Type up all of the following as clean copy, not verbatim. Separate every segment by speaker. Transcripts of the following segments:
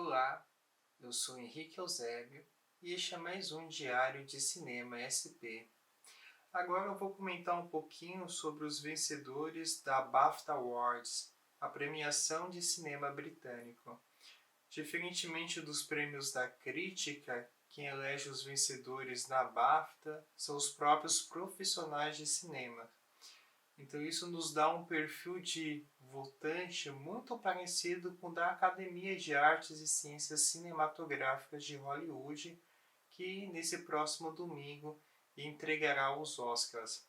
Speaker 1: Olá, eu sou Henrique Eusébio e este é mais um Diário de Cinema SP. Agora eu vou comentar um pouquinho sobre os vencedores da BAFTA Awards, a premiação de cinema britânico. Diferentemente dos prêmios da crítica, quem elege os vencedores na BAFTA são os próprios profissionais de cinema. Então isso nos dá um perfil de votante muito parecido com o da Academia de Artes e Ciências Cinematográficas de Hollywood, que nesse próximo domingo entregará os Oscars.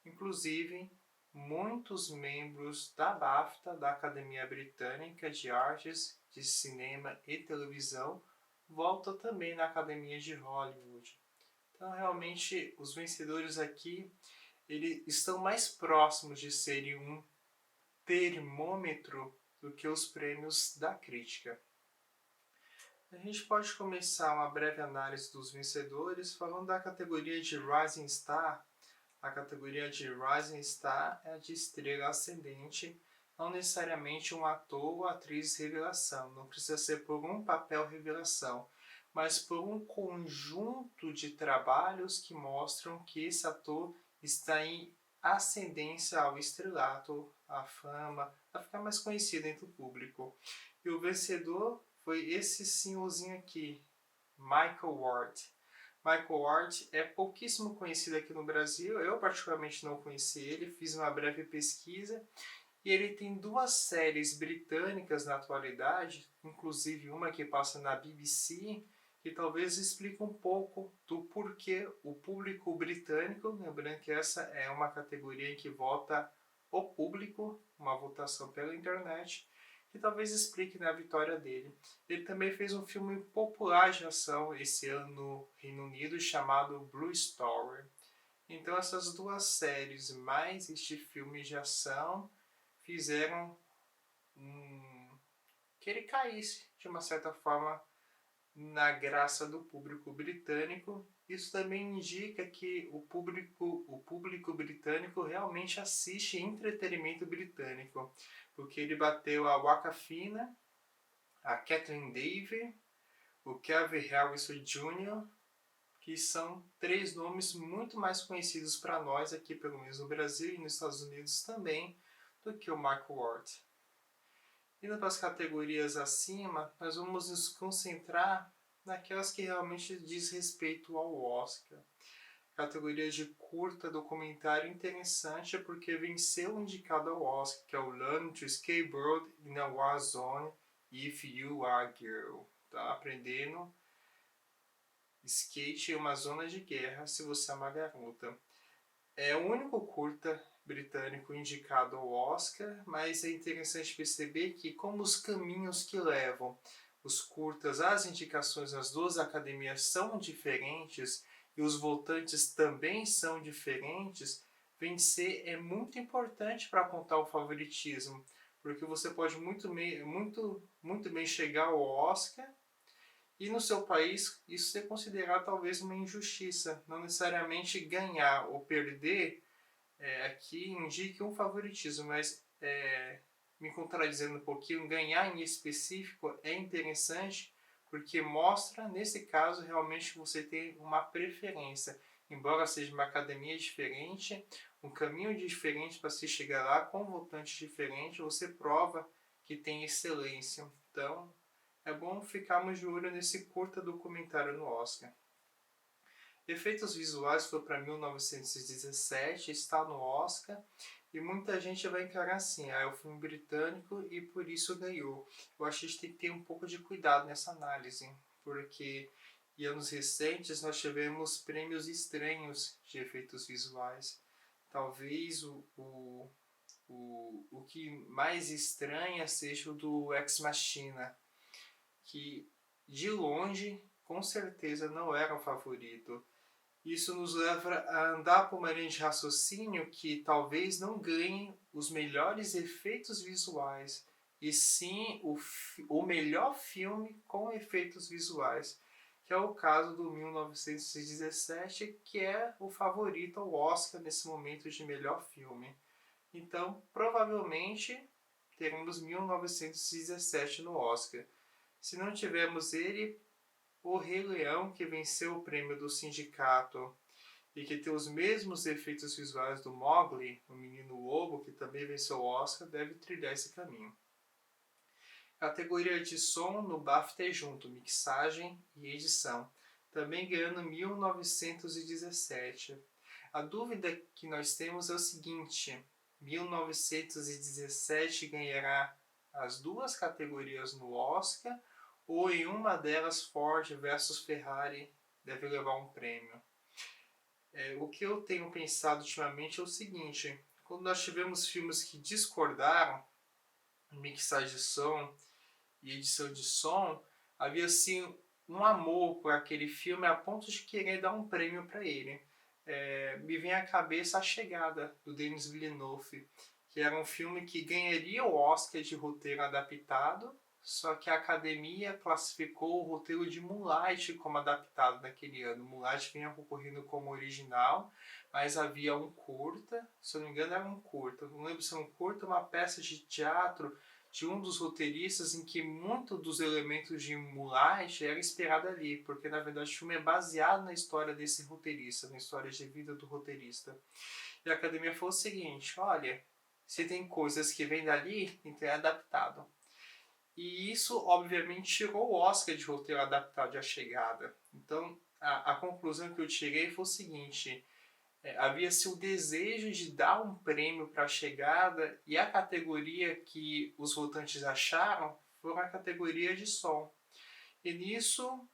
Speaker 1: Inclusive, muitos membros da BAFTA, da Academia Britânica de Artes de Cinema e Televisão, votam também na Academia de Hollywood. Então, realmente, os vencedores aqui eles estão mais próximos de serem um termômetro do que os prêmios da crítica. A gente pode começar uma breve análise dos vencedores falando da categoria de Rising Star. A categoria de Rising Star é a de estrela ascendente, não necessariamente um ator ou atriz revelação, não precisa ser por um papel revelação, mas por um conjunto de trabalhos que mostram que esse ator está em ascendência ao estrelato, à fama, a ficar mais conhecido entre o público. E o vencedor foi esse senhorzinho aqui, Michael Ward. Michael Ward é pouquíssimo conhecido aqui no Brasil, eu particularmente não conheci ele, fiz uma breve pesquisa, e ele tem duas séries britânicas na atualidade, inclusive uma que passa na BBC, que talvez explique um pouco do porquê o público britânico, lembrando que essa é uma categoria em que vota o público, uma votação pela internet, que talvez explique na vitória dele. Ele também fez um filme popular de ação esse ano no Reino Unido chamado Blue Story. Então essas duas séries mais este filme de ação fizeram que ele caísse de uma certa forma na graça do público britânico. Isso também indica que o público britânico realmente assiste entretenimento britânico, porque ele bateu a Awkwafina, a Catherine Davey, o Kevin Harrison Jr., que são três nomes muito mais conhecidos para nós aqui, pelo menos no Brasil e nos Estados Unidos também, do que o Michael Ward. Indo para as categorias acima, nós vamos nos concentrar naquelas que realmente diz respeito ao Oscar. Categoria de curta documentário interessante porque venceu o indicado ao Oscar, que é o Learn to Skateboard in a War Zone If You Are a Girl. Tá? Aprendendo skate em uma zona de guerra se você é uma garota. É o único curta britânico indicado ao Oscar, mas é interessante perceber que como os caminhos que levam os curtas às indicações nas duas academias são diferentes e os votantes também são diferentes, vencer é muito importante para apontar o favoritismo, porque você pode muito bem chegar ao Oscar e no seu país isso ser considerado talvez uma injustiça, não necessariamente ganhar ou perder aqui indique um favoritismo, mas me contradizendo um pouquinho, ganhar em específico é interessante porque mostra, nesse caso, realmente que você tem uma preferência. Embora seja uma academia diferente, um caminho diferente para se chegar lá, com votantes diferentes, você prova que tem excelência. Então, é bom ficarmos de olho nesse curta documentário no Oscar. Efeitos visuais foi para 1917, está no Oscar, e muita gente vai encarar assim, é um filme britânico e por isso ganhou. Eu acho que a gente tem que ter um pouco de cuidado nessa análise, porque em anos recentes nós tivemos prêmios estranhos de efeitos visuais. Talvez o que mais estranha seja o do Ex Machina, que de longe com certeza não era o favorito. Isso nos leva a andar por uma linha de raciocínio que talvez não ganhe os melhores efeitos visuais, e sim o melhor filme com efeitos visuais, que é o caso do 1917, que é o favorito ao Oscar nesse momento de melhor filme. Então, provavelmente, teremos 1917 no Oscar. Se não tivermos ele, o Rei Leão, que venceu o prêmio do sindicato e que tem os mesmos efeitos visuais do Mowgli, o Menino Lobo, que também venceu o Oscar, deve trilhar esse caminho. Categoria de som no BAFTA junto, mixagem e edição, também ganhando 1917. A dúvida que nós temos é o seguinte: 1917 ganhará as duas categorias no Oscar ou em uma delas Ford versus Ferrari deve levar um prêmio? O que eu tenho pensado ultimamente é o seguinte: quando nós tivemos filmes que discordaram, mixagem de som e edição de som, havia assim um amor por aquele filme a ponto de querer dar um prêmio para ele. Me vem à cabeça A Chegada, do Denis Villeneuve, que era um filme que ganharia o Oscar de roteiro adaptado, só que a academia classificou o roteiro de Moonlight como adaptado naquele ano. Moonlight vinha concorrendo como original, mas havia um curta, se eu não me engano era um curta, não lembro se era um curta ou uma peça de teatro de um dos roteiristas em que muito dos elementos de Moonlight era inspirado ali, porque na verdade o filme é baseado na história desse roteirista, na história de vida do roteirista. E a academia falou o seguinte: olha, se tem coisas que vêm dali, então é adaptado. E isso, obviamente, tirou o Oscar de roteiro adaptado de A Chegada. Então, a conclusão que eu tirei foi o seguinte: havia-se o desejo de dar um prêmio para A Chegada e a categoria que os votantes acharam foi a categoria de som. E nisso,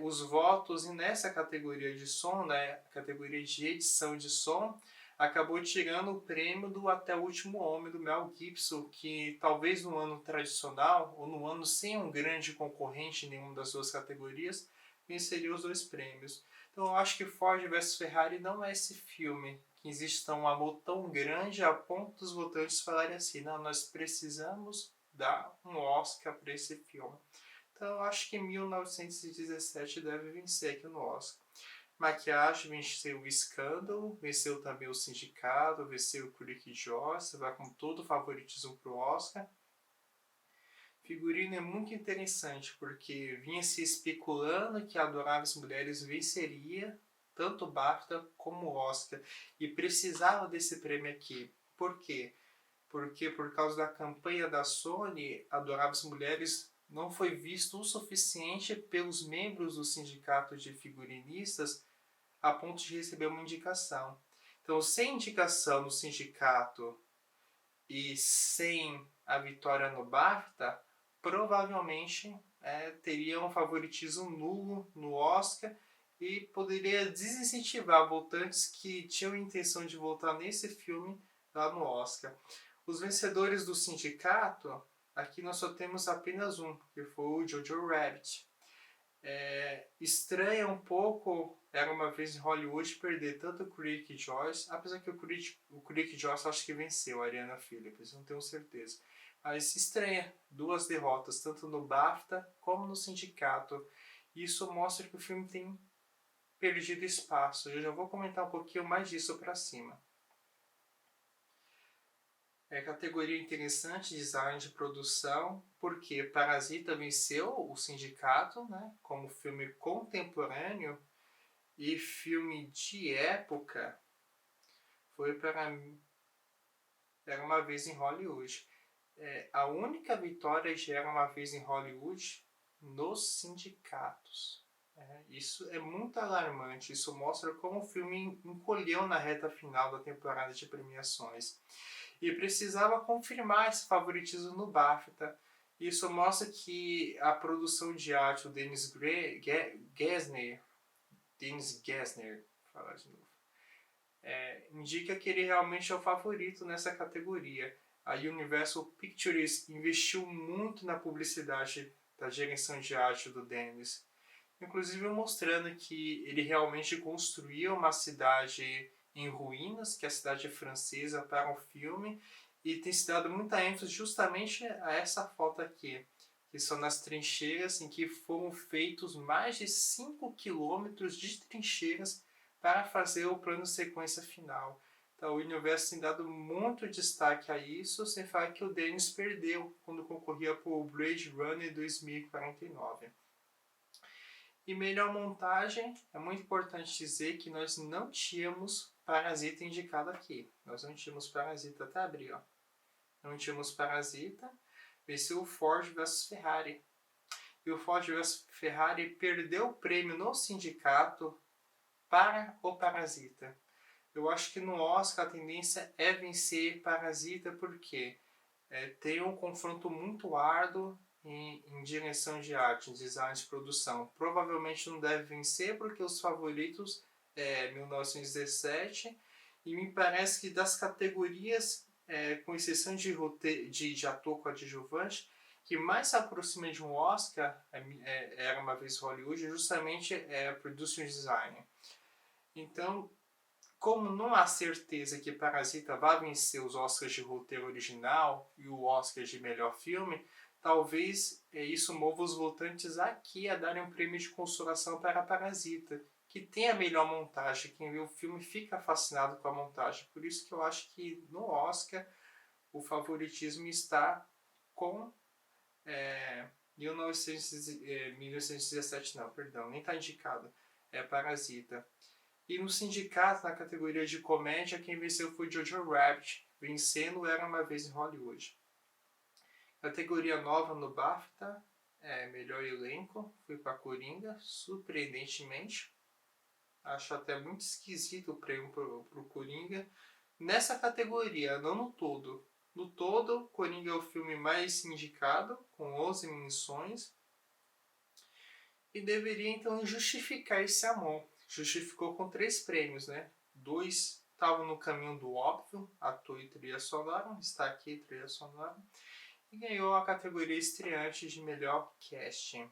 Speaker 1: os votos nessa categoria de som, né, a categoria de edição de som, acabou tirando o prêmio do Até o Último Homem, do Mel Gibson, que talvez no ano tradicional, ou no ano sem um grande concorrente em nenhuma das duas categorias, venceria os dois prêmios. Então eu acho que Ford vs Ferrari não é esse filme que exista um amor tão grande a ponto dos votantes falarem assim: não, nós precisamos dar um Oscar para esse filme. Então eu acho que 1917 deve vencer aqui no Oscar. Maquiagem venceu o Escândalo, venceu também o Sindicato, venceu o Crick Joss, vai com todo o favoritismo para o Oscar. Figurino é muito interessante, porque vinha se especulando que Adoráveis Mulheres venceria tanto o BAFTA como o Oscar, e precisava desse prêmio aqui. Por quê? Porque por causa da campanha da Sony, Adoráveis Mulheres não foi visto o suficiente pelos membros do sindicato de figurinistas a ponto de receber uma indicação. Então, sem indicação no sindicato e sem a vitória no BAFTA, provavelmente teria um favoritismo nulo no Oscar e poderia desincentivar votantes que tinham intenção de votar nesse filme lá no Oscar. Os vencedores do sindicato, aqui nós só temos apenas um, que foi o Jojo Rabbit. Estranha um pouco Era Uma Vez em Hollywood perder tanto o Crick Joyce, apesar que o Crick Joyce acho que venceu a Ariana Phillips, não tenho certeza. Mas estranha, duas derrotas, tanto no BAFTA como no sindicato. Isso mostra que o filme tem perdido espaço. Eu já vou comentar um pouquinho mais disso para cima. Categoria interessante, design de produção, porque Parasita venceu o sindicato, né, como filme contemporâneo e filme de época. Foi para Era Uma Vez em Hollywood. A única vitória de Era Uma Vez em Hollywood nos sindicatos. Isso é muito alarmante. Isso mostra como o filme encolheu na reta final da temporada de premiações. E precisava confirmar esse favoritismo no BAFTA. Isso mostra que a produção de arte, o Dennis Gessner, falar de novo, indica que ele realmente é o favorito nessa categoria. A Universal Pictures investiu muito na publicidade da direção de arte do Dennis, inclusive mostrando que ele realmente construiu uma cidade em ruínas, que é a cidade francesa, para o filme, e tem se dado muita ênfase justamente a essa foto aqui, que são nas trincheiras em que foram feitos mais de 5 quilômetros de trincheiras para fazer o plano sequência final. Então, o universo tem dado muito destaque a isso, sem falar que o Denis perdeu quando concorria por Blade Runner 2049. E melhor montagem, é muito importante dizer que nós não tínhamos Parasita indicado aqui. Nós não tínhamos Parasita, até abrir, ó. Não tínhamos Parasita, venceu o Ford vs Ferrari. E o Ford vs Ferrari perdeu o prêmio no sindicato para o Parasita. Eu acho que no Oscar a tendência é vencer Parasita porque tem um confronto muito árduo em direção de arte, em design de produção. Provavelmente não deve vencer porque os favoritos é 1917 e me parece que das categorias, com exceção de ator coadjuvante, que mais se aproxima de um Oscar, Era Uma Vez Hollywood, justamente é Production Design. Então, como não há certeza que Parasita vai vencer os Oscars de roteiro original e o Oscar de melhor filme, talvez isso mova os votantes aqui a darem um prêmio de consolação para Parasita, que tem a melhor montagem. Quem vê o filme fica fascinado com a montagem. Por isso que eu acho que no Oscar o favoritismo está com 1917, não, perdão, nem está indicado. É Parasita. E no sindicato, na categoria de comédia, quem venceu foi Jojo Rabbit, vencendo Era Uma Vez em Hollywood. Categoria nova no BAFTA, melhor elenco, foi para Coringa, surpreendentemente. Acho até muito esquisito o prêmio pro Coringa. Nessa categoria, não no todo. No todo, Coringa é o filme mais indicado, com 11 menções. E deveria então justificar esse amor. Justificou com 3 prêmios, né? 2 estavam no caminho do óbvio, ator e trilha sonora, está aqui trilha sonora, e ganhou a categoria estreante de melhor casting.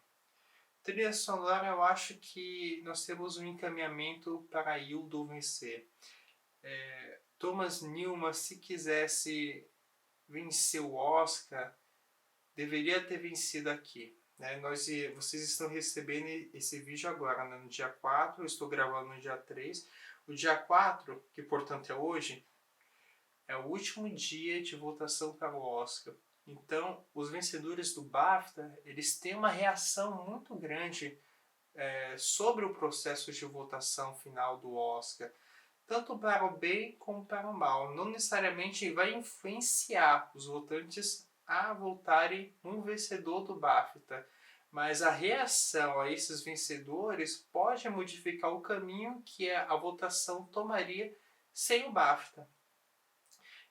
Speaker 1: Trilha sonora, eu acho que nós temos um encaminhamento para Hildo vencer. Thomas Newman, se quisesse vencer o Oscar, deveria ter vencido aqui. Vocês estão recebendo esse vídeo agora, né? No dia 4, eu estou gravando no dia 3. O dia 4, que portanto é hoje, é o último dia de votação para o Oscar. Então, os vencedores do BAFTA, eles têm uma reação muito grande sobre o processo de votação final do Oscar. Tanto para o bem como para o mal. Não necessariamente vai influenciar os votantes a votarem no vencedor do BAFTA, mas a reação a esses vencedores pode modificar o caminho que a votação tomaria sem o BAFTA.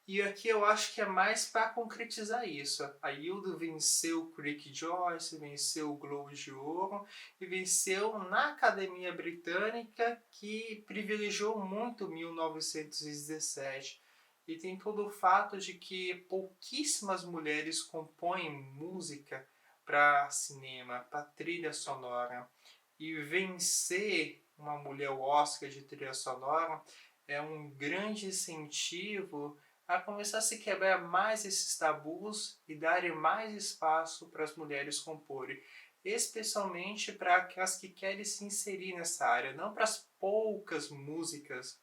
Speaker 1: E aqui eu acho que é mais para concretizar isso. A Hildo venceu o Critic Joyce, venceu o Globo de Ouro e venceu na Academia Britânica, que privilegiou muito 1917. E tem todo o fato de que pouquíssimas mulheres compõem música para cinema, para trilha sonora. E vencer uma mulher o Oscar de trilha sonora é um grande incentivo a começar a se quebrar mais esses tabus e darem mais espaço para as mulheres comporem, especialmente para aquelas que querem se inserir nessa área, não para as poucas músicas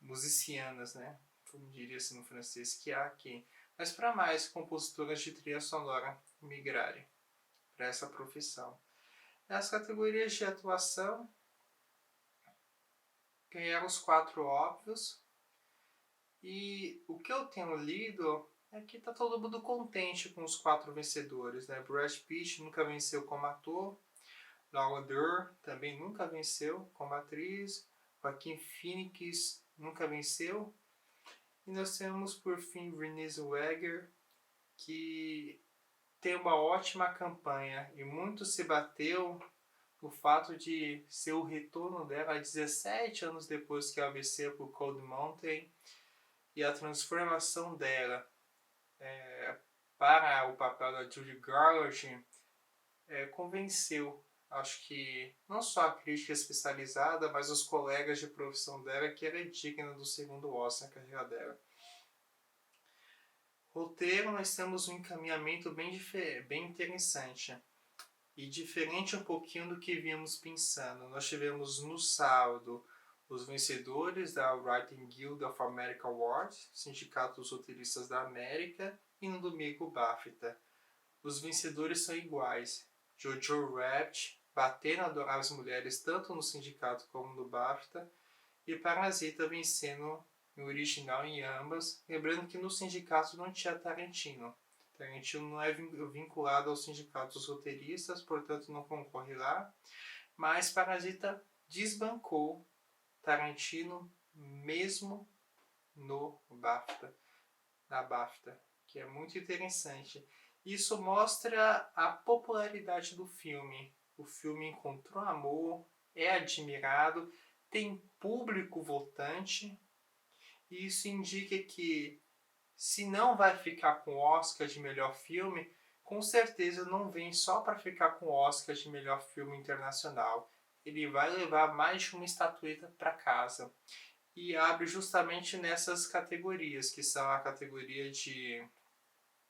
Speaker 1: musicianas, né? Como diria assim no francês, que há aqui, mas para mais compositoras de trilha sonora migrarem para essa profissão. Nas categorias de atuação, ganharam os 4 óbvios. E o que eu tenho lido é que tá todo mundo contente com os 4 vencedores, né? Brad Pitt nunca venceu como ator, Laura Dern também nunca venceu como atriz, Joaquin Phoenix nunca venceu, e nós temos por fim Renée Zellweger, que tem uma ótima campanha e muito se bateu o fato de ser o retorno dela 17 anos depois que ela venceu por Cold Mountain. E a transformação dela para o papel da Judy Garland convenceu, acho que não só a crítica especializada, mas os colegas de profissão dela, que era digna do segundo Oscar na carreira dela. Roteiro, nós temos um encaminhamento bem interessante e diferente um pouquinho do que vimos pensando. Nós tivemos no sábado os vencedores da Writing Guild of America Awards, Sindicato dos Roteiristas da América, e no domingo o BAFTA. Os vencedores são iguais. Jojo Rabbit, batendo Adoráveis Mulheres tanto no sindicato como no BAFTA, e Parasita vencendo no original em ambas, lembrando que no sindicato não tinha Tarantino. Tarantino não é vinculado ao sindicato dos roteiristas, portanto não concorre lá, mas Parasita desbancou Tarantino mesmo no BAFTA, na BAFTA, que é muito interessante. Isso mostra a popularidade do filme. O filme encontrou amor, é admirado, tem público votante, e isso indica que se não vai ficar com o Oscar de melhor filme, com certeza não vem só para ficar com o Oscar de melhor filme internacional. Ele vai levar mais de uma estatueta para casa. E abre justamente nessas categorias, que são a categoria de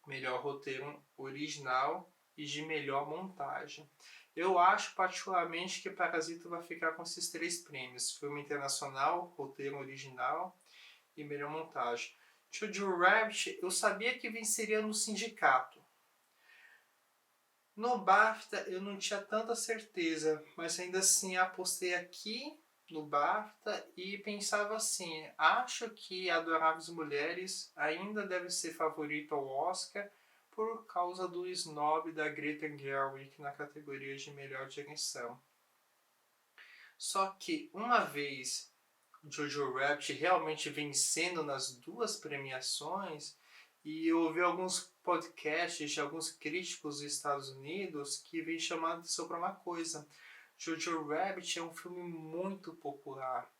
Speaker 1: melhor roteiro original e de melhor montagem. Eu acho particularmente que Parasita vai ficar com esses 3 prêmios: filme internacional, roteiro original e melhor montagem. Jojo Rabbit eu sabia que venceria no sindicato. No BAFTA eu não tinha tanta certeza, mas ainda assim apostei aqui no BAFTA e pensava assim, acho que Adoráveis Mulheres ainda deve ser favorito ao Oscar por causa do snob da Greta Gerwig na categoria de melhor direção. Só que uma vez Jojo Rabbit realmente vencendo nas 2 premiações, e eu ouvi alguns podcasts de alguns críticos dos Estados Unidos que vêm chamando sobre uma coisa: Jojo Rabbit é um filme muito popular.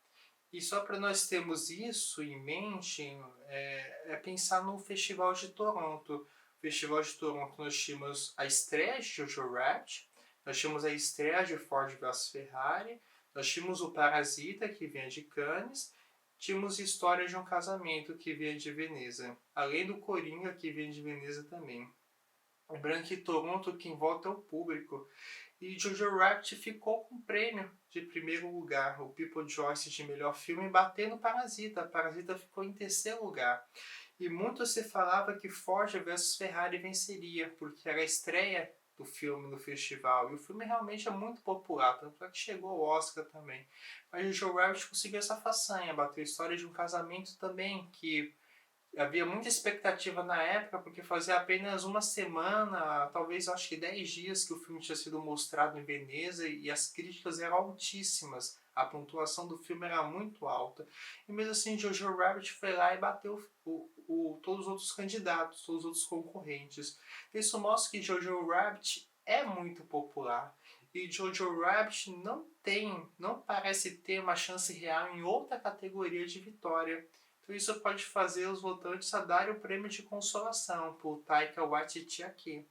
Speaker 1: E só para nós termos isso em mente, é pensar no Festival de Toronto. No Festival de Toronto nós tínhamos a estreia de Jojo Rabbit, nós tínhamos a estreia de Ford vs Ferrari, nós tínhamos o Parasita, que vinha de Cannes, tínhamos História de um Casamento, que vinha de Veneza, além do Coringa, que vinha de Veneza também. Lembrando que Toronto quem vota é o público. E Jojo Rabbit ficou com o prêmio de primeiro lugar, o People's Choice de melhor filme, batendo Parasita. Parasita ficou em terceiro lugar. E muito se falava que Ford vs Ferrari venceria, porque era a estreia do filme no festival. E o filme realmente é muito popular, tanto é que chegou ao Oscar também. Mas o Jojo Rabbit conseguiu essa façanha, bateu a História de um Casamento também, que havia muita expectativa na época, porque fazia apenas uma semana, talvez acho que 10 dias que o filme tinha sido mostrado em Veneza e as críticas eram altíssimas. A pontuação do filme era muito alta. E mesmo assim, Jojo Rabbit foi lá e bateu todos os outros candidatos, todos os outros concorrentes. Isso mostra que Jojo Rabbit é muito popular. E Jojo Rabbit não parece ter uma chance real em outra categoria de vitória. Então isso pode fazer os votantes a darem o prêmio de consolação por Taika Waititi aqui,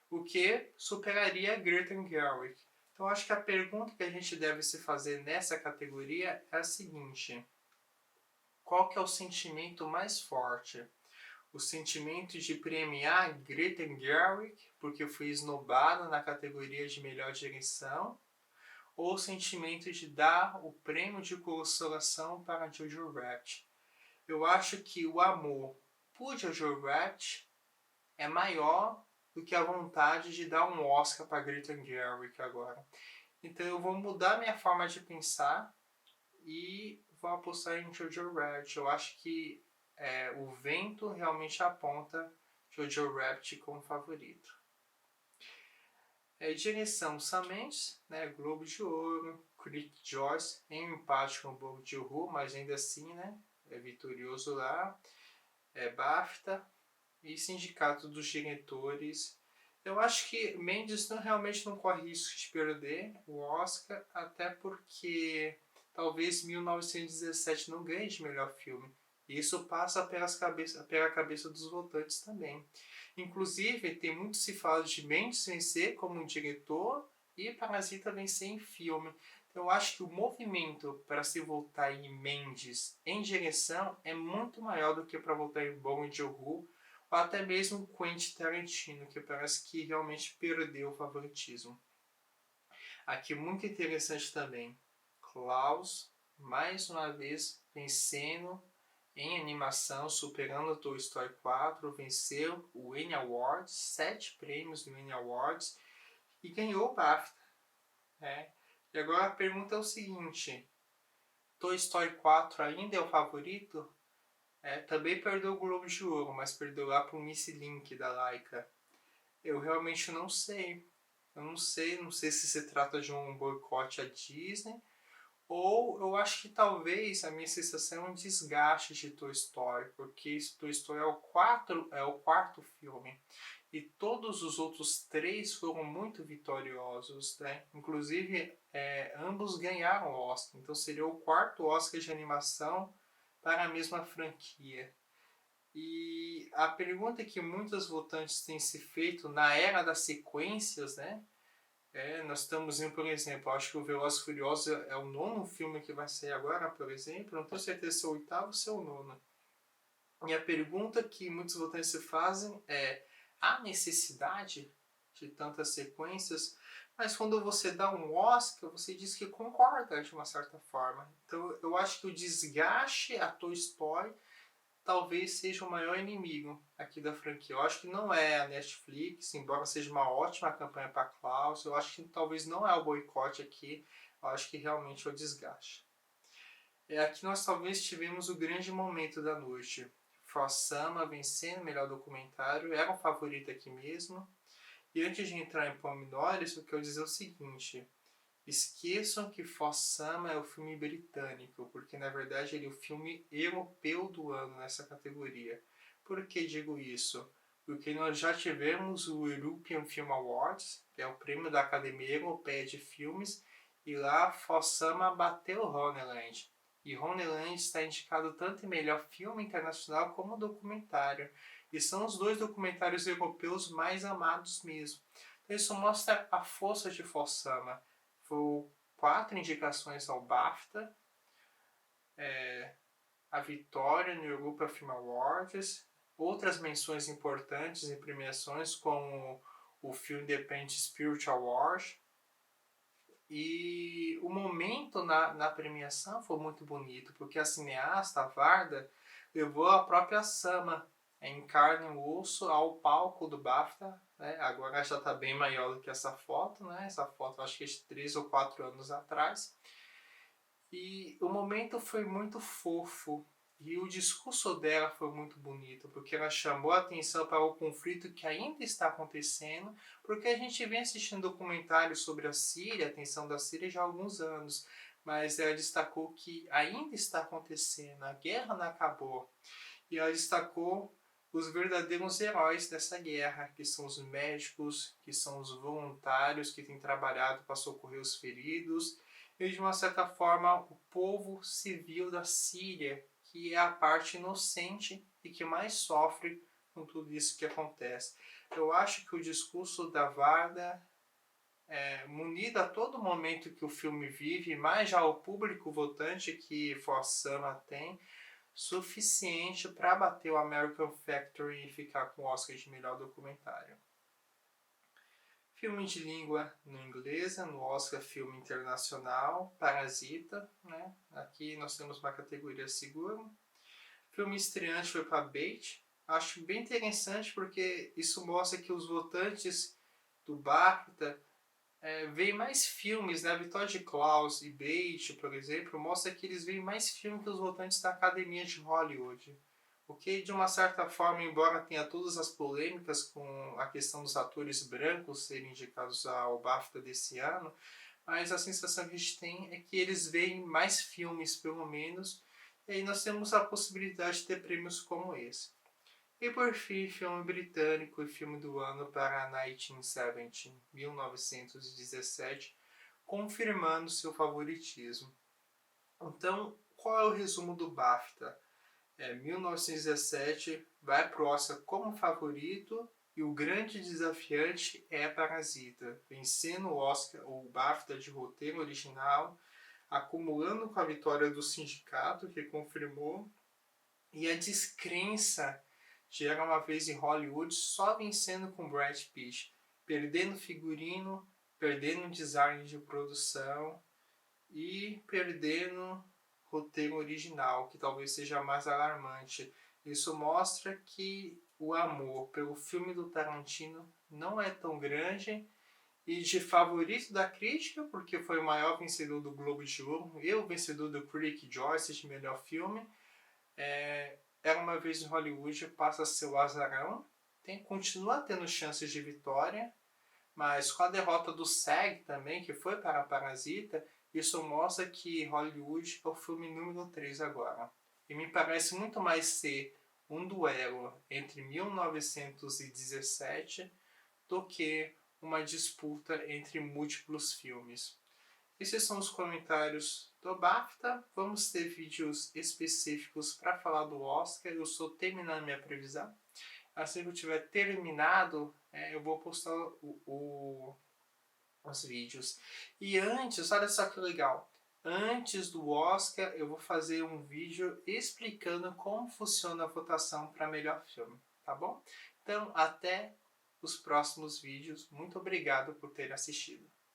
Speaker 1: o que superaria Greta Gerwig. Então acho que a pergunta que a gente deve se fazer nessa categoria é a seguinte: qual que é o sentimento mais forte? O sentimento de premiar Greta Gerwig porque foi esnobada na categoria de melhor direção, ou o sentimento de dar o prêmio de consolação para Jojo Rabbit? Eu acho que o amor por Jojo Rabbit é maior do que a vontade de dar um Oscar para Greta Gerwig agora. Então eu vou mudar minha forma de pensar e vou apostar em Jojo Rabbit. Eu acho que o vento realmente aponta Jojo Rabbit como favorito. Direção Sam Mendes, né, Globo de Ouro, Critic Joyce, em empate com o Bong Joon-ho, mas ainda assim, né, é vitorioso lá, BAFTA e Sindicato dos Diretores. Eu acho que Mendes realmente não corre risco de perder o Oscar, até porque talvez 1917 não ganhe de melhor filme. E isso passa pela cabeça dos votantes também. Inclusive, tem muito se fala de Mendes vencer como diretor e Parasita vencer em filme. Eu acho que o movimento para se votar em Mendes em direção é muito maior do que para votar em Bong Joon-ho ou até mesmo Quentin Tarantino, que parece que realmente perdeu o favoritismo. Aqui muito interessante também, Klaus mais uma vez vencendo em animação, superando Toy Story 4, venceu o Annie Awards, 7 prêmios no Annie Awards e ganhou o BAFTA. E agora a pergunta é o seguinte: Toy Story 4 ainda é o favorito? Também perdeu o Globo de Ouro, mas perdeu lá para o Miss Link da Laika. Eu realmente não sei. Não sei se se trata de um boicote à Disney, ou eu acho que talvez a minha sensação é um desgaste de Toy Story, porque Toy Story é o quarto filme. E todos os outros 3 foram muito vitoriosos, né? Inclusive, ambos ganharam o Oscar. Então seria o 4º Oscar de animação para a mesma franquia. E a pergunta que muitos votantes têm se feito na era das sequências, né? Nós estamos indo, por exemplo, acho que o Velozes e Furiosos é o 9º filme que vai sair agora, por exemplo. Não tenho certeza se é o 8º ou se é o 9º. E a pergunta que muitos votantes se fazem é: há necessidade de tantas sequências? Mas quando você dá um Oscar, você diz que concorda de uma certa forma. Então eu acho que o desgaste a Toy Story talvez seja o maior inimigo aqui da franquia. Eu acho que não é a Netflix, embora seja uma ótima campanha para Klaus. Eu acho que talvez não é o boicote aqui. Eu acho que realmente é o desgaste. Aqui nós talvez tivemos o grande momento da noite. Sama vencendo o melhor documentário, era um favorito aqui mesmo. E antes de entrar em pormenores, eu quero dizer o seguinte: esqueçam que Sama é o filme britânico, porque na verdade ele é o filme europeu do ano nessa categoria. Por que digo isso? Porque nós já tivemos o European Film Awards, que é o prêmio da Academia Europeia de Filmes, e lá Sama bateu Honeyland. E Honeyland está indicado tanto em melhor filme internacional como documentário. E são os 2 documentários europeus mais amados mesmo. Então isso mostra a força de Sama. Foram 4 indicações ao BAFTA, a vitória no European Film Awards, outras menções importantes em premiações como o Film Independent Spirit Award. E o momento na premiação foi muito bonito, porque a cineasta, a Varda, levou a própria Sama em carne e osso ao palco do BAFTA. Né? Agora já está bem maior do que essa foto, né? Essa foto acho que é de 3 ou 4 anos atrás. E o momento foi muito fofo. E o discurso dela foi muito bonito, porque ela chamou a atenção para o conflito que ainda está acontecendo, porque a gente vem assistindo documentários sobre a Síria, a tensão da Síria já há alguns anos, mas ela destacou que ainda está acontecendo, a guerra não acabou. E ela destacou os verdadeiros heróis dessa guerra, que são os médicos, que são os voluntários que têm trabalhado para socorrer os feridos, e de uma certa forma o povo civil da Síria, que é a parte inocente e que mais sofre com tudo isso que acontece. Eu acho que o discurso da Varda, munido a todo momento que o filme vive, mais já o público votante que Sama tem, suficiente para bater o American Factory e ficar com o Oscar de melhor documentário. Filme de língua no inglesa, no Oscar Filme Internacional, Parasita, né? Aqui nós temos uma categoria segura. Filme estreante foi para Bait. Acho bem interessante porque isso mostra que os votantes do BAFTA veem mais filmes, né? A vitória de Klaus e Bait, por exemplo, mostra que eles veem mais filmes que os votantes da Academia de Hollywood. O que, de uma certa forma, embora tenha todas as polêmicas com a questão dos atores brancos serem indicados ao BAFTA desse ano, mas a sensação que a gente tem é que eles veem mais filmes, pelo menos, e aí nós temos a possibilidade de ter prêmios como esse. E por fim, filme britânico e filme do ano para 1917, 1917, confirmando seu favoritismo. Então, qual é o resumo do BAFTA? 1917 vai para o Oscar como favorito e o grande desafiante é Parasita, vencendo o Oscar, o BAFTA de roteiro original, acumulando com a vitória do sindicato que confirmou, e a descrença de Era Uma Vez em Hollywood só vencendo com Brad Pitt, perdendo figurino, perdendo design de produção e perdendo roteiro original, que talvez seja mais alarmante. Isso mostra que o amor pelo filme do Tarantino não é tão grande, e de favorito da crítica, porque foi o maior vencedor do Globo de Ouro e o vencedor do Critics' Choice de melhor filme. Era uma Vez em Hollywood passa seu azarão, continua tendo chances de vitória, mas com a derrota do SEG também, que foi para Parasita, isso mostra que Hollywood é o filme número 3 agora. E me parece muito mais ser um duelo entre 1917 do que uma disputa entre múltiplos filmes. Esses são os comentários do BAFTA. Vamos ter vídeos específicos para falar do Oscar. Eu estou terminando minha previsão. Assim que eu tiver terminado, eu vou postar os vídeos. E antes, olha só que legal. Antes do Oscar, eu vou fazer um vídeo explicando como funciona a votação para melhor filme, tá bom? Então, até os próximos vídeos. Muito obrigado por ter assistido.